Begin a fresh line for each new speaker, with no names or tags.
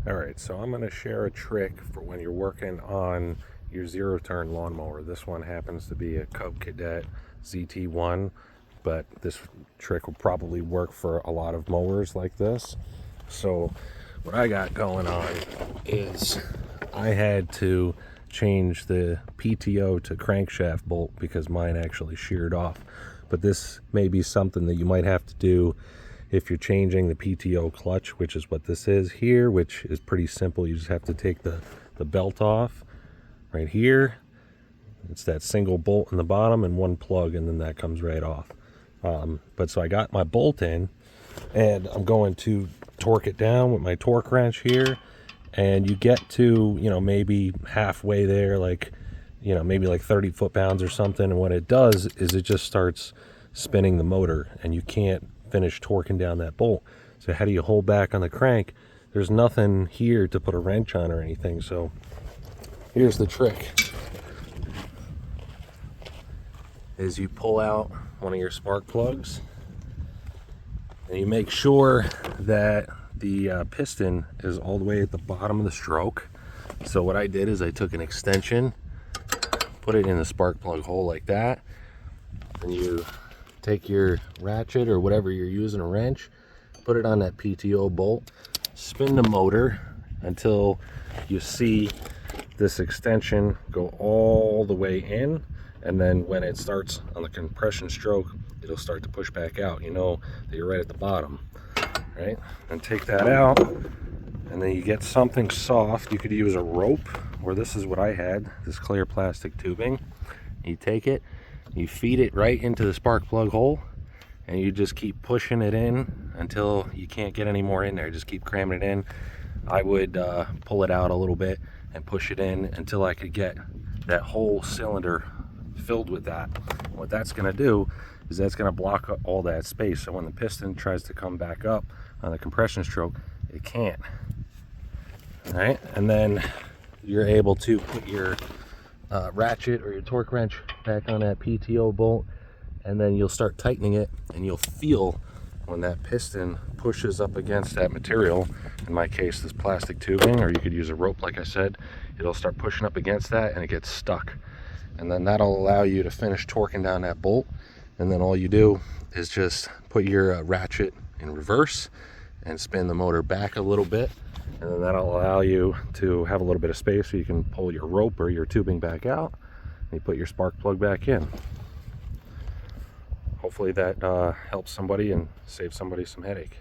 Alright, so I'm going to share a trick for when you're working on your zero-turn lawnmower. This one happens to be a Cub Cadet ZT1, but this trick will probably work for a lot of mowers like this. So what I got going on is I had to change the PTO to crankshaft bolt because mine actually sheared off. But this may be something that you might have to do if you're changing the PTO clutch, which is what this is here, which is pretty simple. You just have to take the belt off right here. It's that single bolt in the bottom and one plug, and then that comes right off. But so I got my bolt in, and I'm going to torque it down with my torque wrench here, and you get to, maybe halfway there, like, maybe like 30 foot-pounds or something, and what it does is it just starts spinning the motor, and you can't finish torquing down that bolt. So how do you hold back on the crank? There's nothing here to put a wrench on or anything, so here's the trick. Is you pull out one of your spark plugs, and you make sure that the piston is all the way at the bottom of the stroke. So what I did is I took an extension, put it in the spark plug hole like that, and you take your ratchet or whatever you're using, a wrench, put it on that PTO bolt, spin the motor until you see this extension go all the way in, and then when it starts on the compression stroke, it'll start to push back out. You know that you're right at the bottom, right? And take that out, and then you get something soft. You could use a rope, or this is what I had, this clear plastic tubing. You take it, you feed it right into the spark plug hole, and you just keep pushing it in until you can't get any more in there. Just keep cramming it in. I would pull it out a little bit and push it in until I could get that whole cylinder filled with that. What that's going to do is that's going to block up all that space, so when the piston tries to come back up on the compression stroke, it can't. All right, and then you're able to put your ratchet or your torque wrench back on that PTO bolt, and then you'll start tightening it, and you'll feel when that piston pushes up against that material, in my case this plastic tubing, or you could use a rope like I said, it'll start pushing up against that and it gets stuck, and then that'll allow you to finish torquing down that bolt. And then all you do is just put your ratchet in reverse and spin the motor back a little bit, and then that'll allow you to have a little bit of space so you can pull your rope or your tubing back out, and you put your spark plug back in. Hopefully that helps somebody and saves somebody some headache.